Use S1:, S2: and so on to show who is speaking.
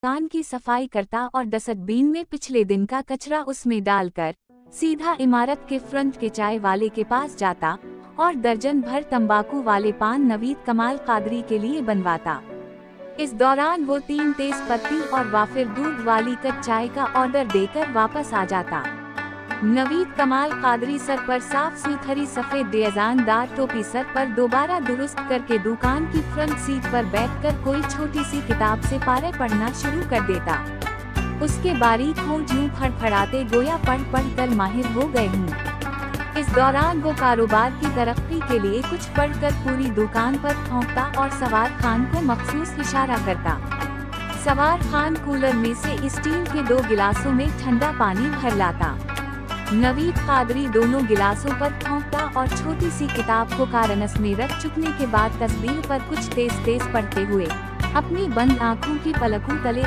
S1: दुकान की सफाई करता और डस्टबिन में पिछले दिन का कचरा उसमें डालकर सीधा इमारत के फ्रंट के चाय वाले के पास जाता और दर्जन भर तंबाकू वाले पान नवीद कमाल कादरी के लिए बनवाता। इस दौरान वो 3 तेज पत्ती और वाफिर दूध वाली कप चाय का ऑर्डर देकर वापस आ जाता। नवीद कमाल कादरी सर पर साफ सुथरी सफेद डिजाइनदार टोपी सर पर दोबारा दुरुस्त करके दुकान की फ्रंट सीट पर बैठकर कोई छोटी सी किताब से पारे पढ़ना शुरू कर देता। उसके बारीक होंठ यूं फड़फड़ाते गोया पढ़ कर माहिर हो गए हूँ। इस दौरान वो कारोबार की तरक्की के लिए कुछ पढ़कर पूरी दुकान पर ठोंकता और सवार खान को मखसूस इशारा करता। सवार खान कूलर में से स्टील के 2 गिलासों में ठंडा पानी भर लाता। नवीद कादरी दोनों गिलासों पर ठोंकता और छोटी सी किताब को कारणस में रख चुकने के बाद तस्वीर पर कुछ तेज तेज पढ़ते हुए अपनी बंद आँखों की पलकों तले